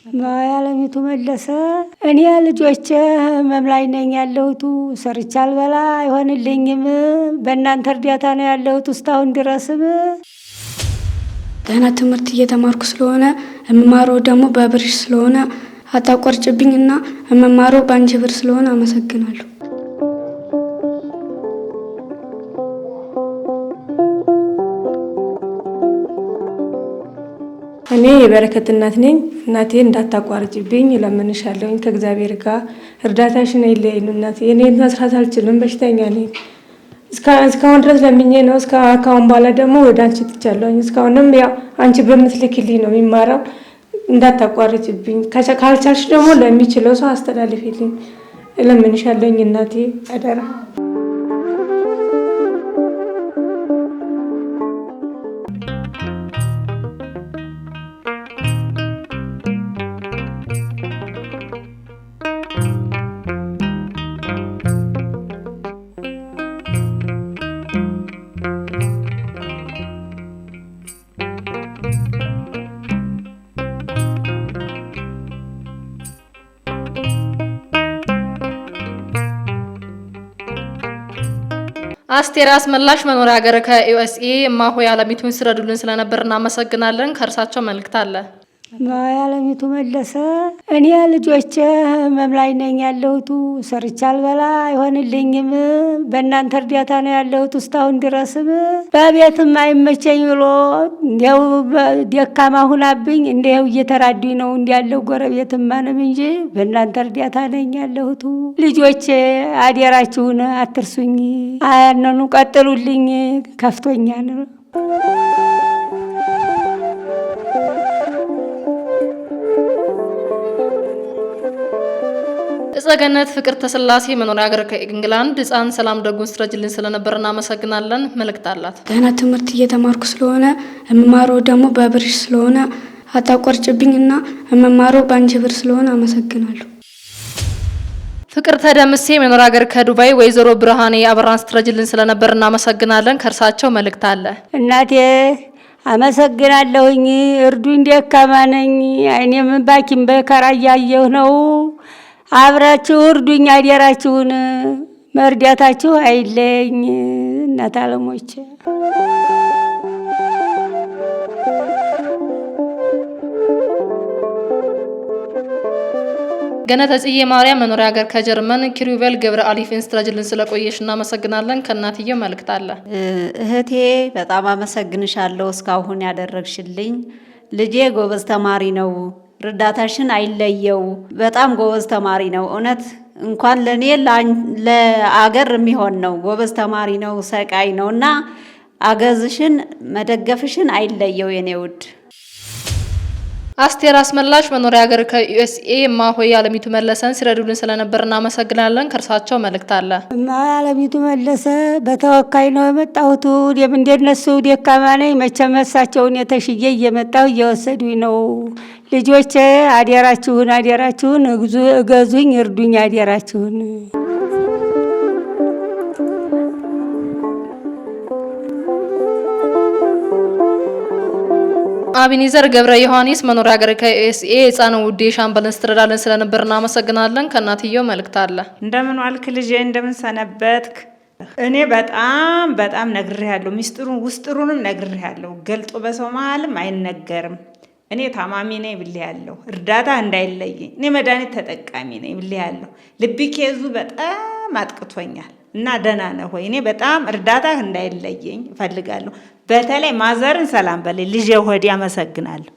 ማያለሚቱ መለሰ እኔ ልጆቼ መምላይ ነኝ ያለሁት ሰርቻ አልበላ አይሆንልኝም በእናንተ እርዳታ ነው ያለሁት እስካሁን ድረስም ገና ትምህርት እየተማርኩ ስለሆነ እመማረው ደግሞ በብር ስለሆነ አታቆርጭብኝና እመማረው ባንቺ ብር ስለሆነ አመሰግናለሁ። እኔ የበረከት እናት ነኝ። እናቴ እንዳታቋርጭብኝ ለምንሻለሁኝ ከእግዚአብሔር ጋር እርዳታሽን አይለየን እናቴ። እኔ መስራት አልችልም፣ በሽተኛ ነኝ። እስካሁን ድረስ ለምኜ ነው። እስካሁን በኋላ ደግሞ ወደ አንቺ ትቻለሁኝ። እስካሁንም ያው አንቺ በምትልክልኝ ነው የሚማረው። እንዳታቋርጭብኝ፣ ካልቻልሽ ደግሞ ለሚችለው ሰው አስተላልፊልኝ ለምንሻለሁኝ እናቴ አደራ። አስቴር አስመላሽ መኖሪያ ሀገር ከዩኤስኤ ማሆይ አለሚቱን ስረዱልን ስለነበር እናመሰግናለን። ከርሳቸው መልእክት አለ። ማያለሚቱ መለሰ እኔ ልጆቼ መምላይ ነኝ ያለሁት ሰርቻ አልበላ አይሆንልኝም በእናንተ እርዳታ ነው ያለሁት እስካሁን ድረስም በቤትም አይመቸኝ ብሎ እንዲያው ደካማ ሁናብኝ እንዲያው እየተራዱኝ ነው እንዲያለው ጎረቤትም ማንም እንጂ በእናንተ እርዳታ ነኝ ያለሁት ልጆቼ አደራችሁን አትርሱኝ አያነኑ ቀጥሉልኝ ከፍቶኛል። እጸገነት ፍቅር ተስላሴ መኖሪያ ሀገር ከእንግላንድ ህፃን ሰላም ደጉን ስረጅልን ስለነበር እናመሰግናለን። መልእክት አላት። ገና ትምህርት እየተማርኩ ስለሆነ እመማረው ደግሞ በብር ስለሆነ አታቆርጭብኝና እመማረው ባንቺ ብር ስለሆነ አመሰግናለሁ። ፍቅር ተደምሴ መኖሪያ ሀገር ከዱባይ ወይዘሮ ብርሃኔ አበራን ስትረጅልን ስለነበር እናመሰግናለን። ከርሳቸው መልእክት አለ። እናቴ አመሰግናለሁኝ እርዱኝ ደካማ ነኝ አይኔም ባኪም በከራ እያየሁ ነው አብራችሁ እርዱኝ አደራችሁን መርዳታችሁ አይለኝ እናት አለሞቼ። ገነተ ጽዬ ማርያም መኖሪያ ሀገር ከጀርመን ኪሩቤል ገብረ አሊፍን ስትረጅልን ስለቆየሽ እናመሰግናለን። ከእናትየው መልእክት አለ። እህቴ በጣም አመሰግንሻለሁ እስካሁን ያደረግሽልኝ። ልጄ ጎበዝ ተማሪ ነው ርዳታሽን አይለየው በጣም ጎበዝ ተማሪ ነው። እውነት እንኳን ለኔ ለአገር የሚሆን ነው። ጎበዝ ተማሪ ነው፣ ሰቃይ ነውና አገዝሽን መደገፍሽን አይለየው የኔ ውድ። አስቴር አስመላሽ መኖሪያ ሀገር ከዩኤስኤ ማሆይ አለሚቱ መለሰን ሲረዱልን ስለነበር እናመሰግናለን። ከርሳቸው መልእክት አለ። አለሚቱ መለሰ በተወካይ ነው የመጣሁት ደም እንደነሱ ደካማ ነኝ መቼም እሳቸውን የተሽዬ እየመጣሁ እየወሰዱኝ ነው። ልጆቼ አደራችሁን እገዙኝ እርዱኝ አደራችሁን። አቢኒዘር ገብረ ዮሐንስ መኖሪያ ሀገር ከዩኤስኤ ህፃን ውዴ ሻምበልን ስትረዳልን ስለነበር እናመሰግናለን። ከእናትየው መልእክት አለ። እንደምን ዋልክ ልጄ እንደምን ሰነበትክ? እኔ በጣም ነግሬሃለሁ፣ ሚስጥሩን ውስጥሩንም ነግሬሃለሁ። ገልጦ በሰው መሀልም አይነገርም። እኔ ታማሚ ነኝ ብዬሃለሁ፣ እርዳታ እንዳይለየኝ። እኔ መድኃኒት ተጠቃሚ ነኝ ብዬሃለሁ። ልብ ኬዙ በጣም አጥቅቶኛል እና ደህና ነህ ሆይ? እኔ በጣም እርዳታህ እንዳይለየኝ እፈልጋለሁ። በተለይ ማዘርን ሰላም በለኝ ልጄ ሆዴ። አመሰግናለሁ።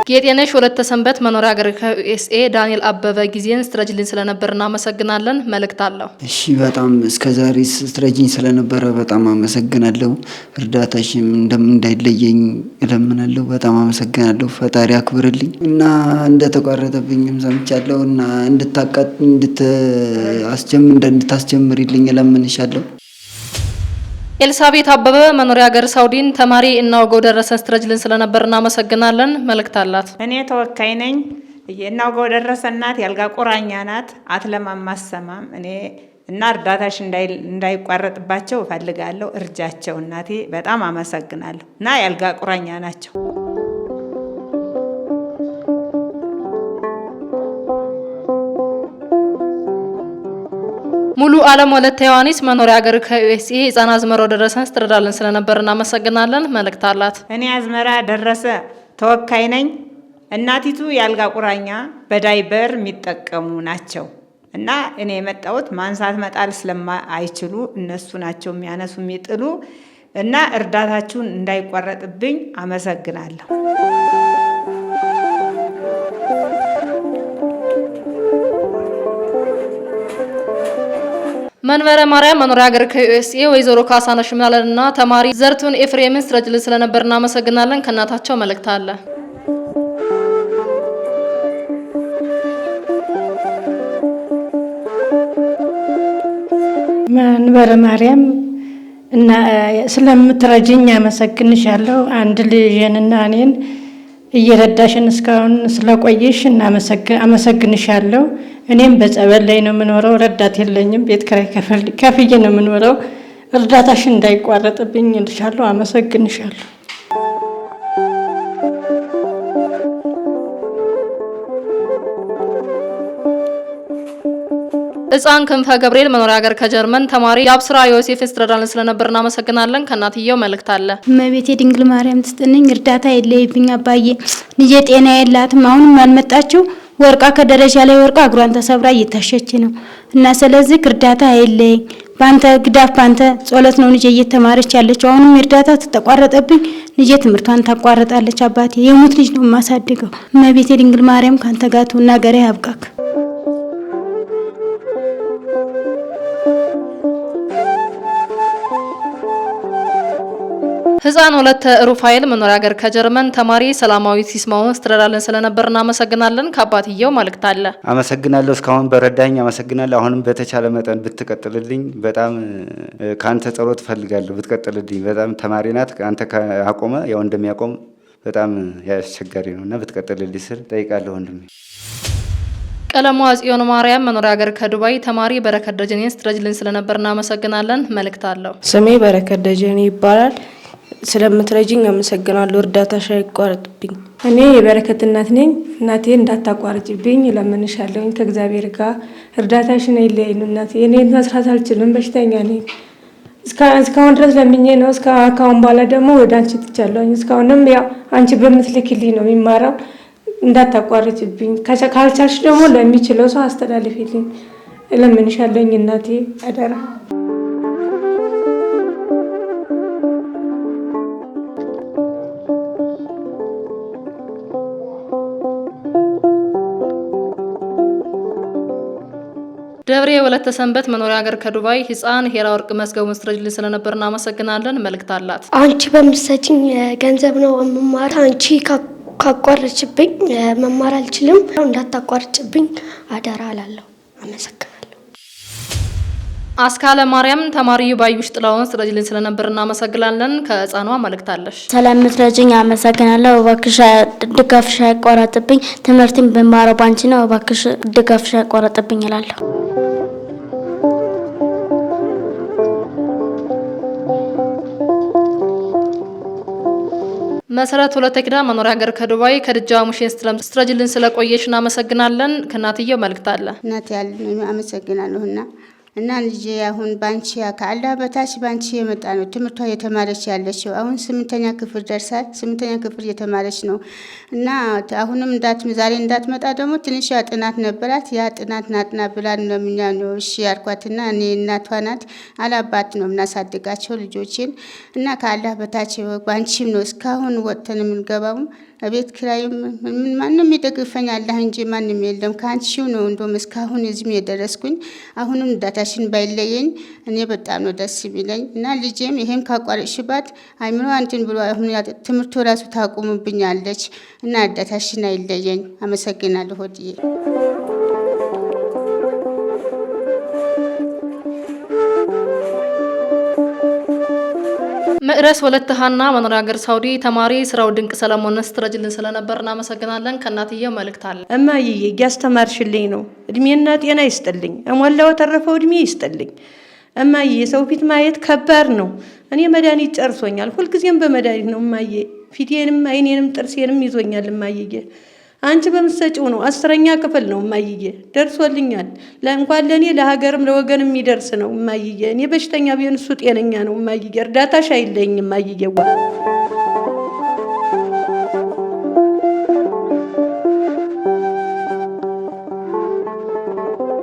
ጌጤነሽ ወለተ ሰንበት መኖሪያ ሀገር ከዩኤስኤ ዳንኤል አበበ ጊዜን ስትረጅልን ስለነበር እናመሰግናለን። መልእክት አለው። እሺ በጣም እስከዛሬ ስትረጅኝ ስለነበረ በጣም አመሰግናለሁ። እርዳታሽም እንዳይለየኝ እለምናለሁ። በጣም አመሰግናለሁ። ፈጣሪ አክብርልኝ እና እንደተቋረጠብኝም ሰምቻለሁ እና እንድታስጀምሪልኝ እለምንሻለሁ። ኤልሳቤት አበበ መኖሪያ ሀገር ሳውዲን ተማሪ እናውገው ደረሰን ስትረጅልን ስለነበር እናመሰግናለን። መልእክት አላት። እኔ ተወካይ ነኝ። እናውገው ደረሰ እናት ያልጋ ቁራኛ ናት። አትለማም አሰማም። እኔ እና እርዳታሽ እንዳይቋረጥባቸው እፈልጋለሁ። እርጃቸው እናቴ። በጣም አመሰግናለሁ። እና ያልጋ ቁራኛ ናቸው። ሙሉ ዓለም ወለተ ዮሐንስ መኖሪያ ሀገር ከዩኤስኤ ህፃን አዝመራው ደረሰን ስትረዳልን ስለነበር እናመሰግናለን። መልእክት አላት። እኔ አዝመራ ደረሰ ተወካይ ነኝ። እናቲቱ ያልጋ ቁራኛ በዳይበር የሚጠቀሙ ናቸው እና እኔ የመጣሁት ማንሳት መጣል ስለማይችሉ እነሱ ናቸው የሚያነሱ የሚጥሉ እና እርዳታችሁን እንዳይቋረጥብኝ አመሰግናለሁ። መንበረ ማርያም መኖሪያ ሀገር ከዩኤስኤ ወይዘሮ ካሳነሽ ምናለንና ተማሪ ዘርቱን ኤፍሬምን ስትረጅልን ስለነበር እናመሰግናለን። ከእናታቸው መልእክት አለ። መንበረ ማርያም እና ስለምትረጅኝ አመሰግንሻለሁ። አንድ ልጅንና እኔን እየረዳሽን እስካሁን ስለቆየሽ አመሰግንሻለሁ። እኔም በጸበል ላይ ነው የምኖረው፣ ረዳት የለኝም። ቤት ኪራይ ከፍዬ ነው የምኖረው። እርዳታሽን እንዳይቋረጥብኝ እልሻለሁ። አመሰግንሻለሁ። ህፃን ክንፈ ገብርኤል መኖሪያ ሀገር ከጀርመን ተማሪ የአብስራ ዮሴፍን ስትረዳልን ስለነበር እናመሰግናለን። ከእናትየው መልእክት አለ። እመቤቴ ድንግል ማርያም ትስጥልኝ፣ እርዳታ የለይብኝ አባዬ። ልጄ ጤና የላትም፣ አሁንም አልመጣችው። ወርቃ ከደረጃ ላይ ወርቃ እግሯን ተሰብራ እየታሸች ነው እና ስለዚህ እርዳታ የለኝ። ባንተ ግዳፍ ባንተ ጸሎት ነው ልጄ እየተማረች ያለችው። አሁንም እርዳታ ተቋረጠብኝ፣ ልጄ ትምህርቷን ታቋርጣለች። አባቴ የሙት ልጅ ነው የማሳድገው። እመቤቴ ድንግል ማርያም ካንተ ጋር ትሁን፣ ነገሬ ያብቃክ። ህፃን ወለተ ሩፋኤል መኖሪያ ሀገር ከጀርመን ተማሪ ሰላማዊት ሲስማውን ስትረዳልን ስለነበር እናመሰግናለን። ከአባትየው መልእክት አለ። አመሰግናለሁ። እስካሁን በረዳኝ አመሰግናለሁ። አሁንም በተቻለ መጠን ብትቀጥልልኝ በጣም ካንተ ጸሎት ፈልጋለሁ። ብትቀጥልልኝ በጣም ተማሪ ናት። አንተ ካቆመ ያው እንደሚያቆም በጣም ያስቸጋሪ ነውና ብትቀጥልልኝ ስል ጠይቃለሁ ወንድሜ። ቀለሟ ጽዮን ማርያም መኖሪያ ሀገር ከዱባይ ተማሪ በረከት ደጀኔን ስትረጅልን ስለነበር እናመሰግናለን። መልእክት አለው። ስሜ በረከት ደጀኔ ይባላል። ስለምትረጂኝ አመሰግናለሁ። እርዳታሽ አይቋረጥብኝ። እኔ የበረከት እናት ነኝ። እናቴ እንዳታቋርጭብኝ እለምንሻለሁ ከእግዚአብሔር ጋር። እርዳታሽን አይለየኝ እናቴ። እኔ መስራት አልችልም፣ በሽተኛ ነኝ። እስካሁን ድረስ ለምኜ ነው። እስካሁን በኋላ ደግሞ ወደ አንቺ ትቻለሁኝ። እስካሁንም ያው አንቺ በምትልክልኝ ነው የሚማራው። እንዳታቋርጭብኝ፣ ካልቻልሽ ደግሞ ለሚችለው ሰው አስተላልፊልኝ እለምንሻለሁ እናቴ፣ አደራ። ደብሬ ወለተ ሰንበት መኖሪያ ሀገር ከዱባይ ህፃን ሄራ ወርቅ መስገቡን ስትረጅልን ስለነበር እናመሰግናለን። መልእክት አላት። አንቺ በምትሰጪኝ ገንዘብ ነው መማር። አንቺ ካቋረጭብኝ መማር አልችልም። እንዳታቋርጭብኝ አደራ እላለሁ። አመሰግናለሁ። አስካለ ማርያም ተማሪ ባዩሽ ጥላውን ስትረጅልን ስለነበር እናመሰግናለን። ከህፃኗ መልእክት አለሽ። ስለምትረጂኝ አመሰግናለሁ። እባክሽ ድጋፍሽ አይቋረጥብኝ። ትምህርቴን በማረው ባንቺ ነው። እባክሽ ድጋፍሽ አይቋረጥብኝ እላለሁ። መሰረት ወለተ ኪዳን መኖሪያ ሀገር ከዱባይ ከድጃ ሙሽን ስትረጅልን ስለቆየሽ እናመሰግናለን። ከእናትየው መልእክት አለ። እናት ያለ አመሰግናለሁና እና ልጄ አሁን ባንቺ ከአላህ በታች ባንቺ የመጣ ነው ትምህርቷ እየተማረች ያለችው። አሁን 8ኛ ክፍል ደርሳል። 8ኛ ክፍል እየተማረች ነው እና አሁንም ዛሬ እንዳትመጣ ደግሞ ትንሽ ጥናት ነበራት። ያ ጥናት ናጥና ብላን ለምኛ ነው እሺ ያልኳትና እኔ እናቷ ናት አላባት ነው እናሳድጋቸው ልጆችን እና ከአላህ በታች ባንቺም ነው እስካሁን ወጥተን የምንገባው። ቤት ኪራይም ማንም ይደግፈኝ አላህ እንጂ ማንም የለም። ከአንቺው ነው እንደውም እስካሁን እዚህም የደረስኩኝ። አሁንም እርዳታሽን ባይለየኝ እኔ በጣም ነው ደስ የሚለኝ እና ልጄም ይሄን ካቋረጥሽባት አይምሮ አንተን ብሎ አሁን ትምህርቱ ራሱ ታቆምብኛለች እና እርዳታሽን አይለየኝ። አመሰግናለሁ ሆድዬ። መቅደስ ወለተ ሀና መኖሪያ ሀገር ሳውዲ ተማሪ ስራው ድንቅ ሰለሞን ስትረጅልን ስለነበር እናመሰግናለን። ከእናትየው መልእክት አለ። እማዬ እያስተማርሽልኝ ነው። እድሜና ጤና ይስጥልኝ። እሞላው ተረፈው እድሜ ይስጥልኝ። እማዬ የሰው ፊት ማየት ከባድ ነው። እኔ መድኃኒት ጨርሶኛል። ሁልጊዜም በመድኃኒት ነው እማዬ። ፊቴንም አይኔንም ጥርሴንም ይዞኛል እማዬ። አንቺ በምትሰጪው ነው 10ኛ ክፍል ነው እማዬ ደርሶልኛል። እንኳን ለኔ ለሀገርም ለወገንም የሚደርስ ነው እማዬ። እኔ በሽተኛ ቢሆን እሱ ጤነኛ ነው እማዬ። እርዳታሽ አይለኝ እማዬ።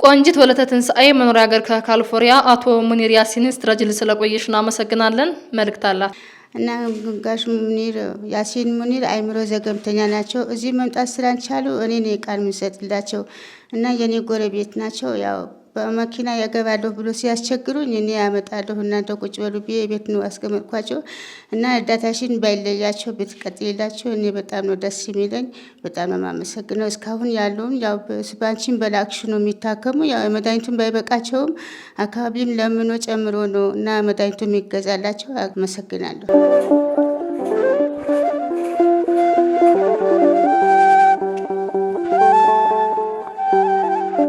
ቆንጂት ወለተ ትንሳኤ መኖሪያ ሀገር ከካሊፎርኒያ አቶ ሙኒር ያሲን ስትረጅል ስለቆየሽ እናመሰግናለን። መልእክት አላት እና ጋሽ ሙኒር ያሲን ሙኒር አይምሮ ዘገምተኛ ናቸው። እዚህ መምጣት ስላልቻሉ እኔ ነኝ ቃል የምሰጥላቸው እና የኔ ጎረቤት ናቸው። ያው በመኪና ያገባለሁ ብሎ ሲያስቸግሩኝ እኔ ያመጣለሁ እናንተ ቁጭ በሉ ብዬ ቤት ነው አስቀመጥኳቸው እና እርዳታሽን ባይለያቸው ብትቀጥልላቸው እኔ በጣም ነው ደስ የሚለኝ። በጣም ነው የማመሰግነው። እስካሁን ያለውን ያው ባንቺን በላክሹ ነው የሚታከሙ። ያው መድኃኒቱን ባይበቃቸውም አካባቢም ለምኖ ጨምሮ ነው እና መድኃኒቱ የሚገዛላቸው። አመሰግናለሁ።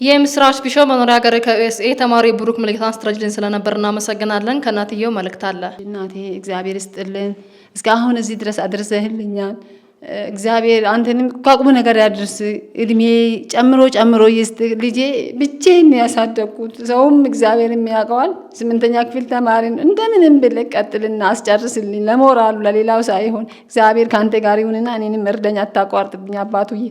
የምስራች ቢሾ መኖሪያ ሀገር ከዩኤስኤ ተማሪ ብሩክ መልእክታን ስትረጅልን ስለነበር እናመሰግናለን። ከእናትየው መልእክት አለ። እናቴ እግዚአብሔር ይስጥልን። እስካሁን እዚህ ድረስ አድርሰህልኛል። እግዚአብሔር አንተንም ቋቁሙ ነገር ያድርስ። እድሜ ጨምሮ ይስጥ። ልጄ ብቻዬን ያሳደግኩት ሰውም እግዚአብሔር የሚያውቀዋል። 8ኛ ክፍል ተማሪን እንደምንም ብለህ ቀጥልና አስጨርስልኝ። ለሞራሉ ለሌላው ሳይሆን እግዚአብሔር ካንተ ጋር ይሁንና እኔንም እርዳኝ፣ አታቋርጥብኝ አባቱዬ።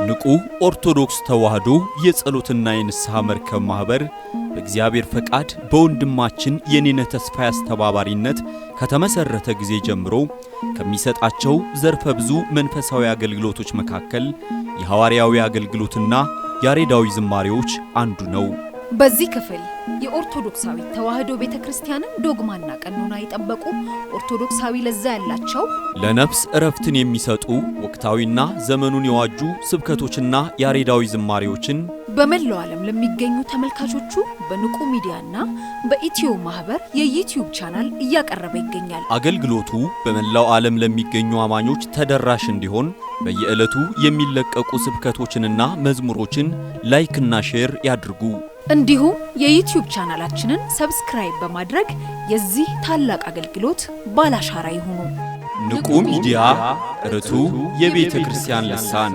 ንቁ ኦርቶዶክስ ተዋህዶ የጸሎትና የንስሐ መርከብ ማህበር በእግዚአብሔር ፈቃድ በወንድማችን የኔነ ተስፋዬ አስተባባሪነት ከተመሰረተ ጊዜ ጀምሮ ከሚሰጣቸው ዘርፈ ብዙ መንፈሳዊ አገልግሎቶች መካከል የሐዋርያዊ አገልግሎትና ያሬዳዊ ዝማሬዎች አንዱ ነው። በዚህ ክፍል የኦርቶዶክሳዊ ተዋህዶ ቤተክርስቲያንን ዶግማና ቀኖና የጠበቁ ኦርቶዶክሳዊ ለዛ ያላቸው ለነፍስ እረፍትን የሚሰጡ ወቅታዊና ዘመኑን የዋጁ ስብከቶችና ያሬዳዊ ዝማሬዎችን በመላው ዓለም ለሚገኙ ተመልካቾቹ በንቁ ሚዲያና በኢትዮ ማህበር የዩቲዩብ ቻናል እያቀረበ ይገኛል። አገልግሎቱ በመላው ዓለም ለሚገኙ አማኞች ተደራሽ እንዲሆን በየዕለቱ የሚለቀቁ ስብከቶችንና መዝሙሮችን ላይክና ሼር ያድርጉ። እንዲሁም የዩቲዩብ ቻናላችንን ሰብስክራይብ በማድረግ የዚህ ታላቅ አገልግሎት ባላሻራ ይሁኑ። ንቁ ሚዲያ ርቱ የቤተ ክርስቲያን ልሳን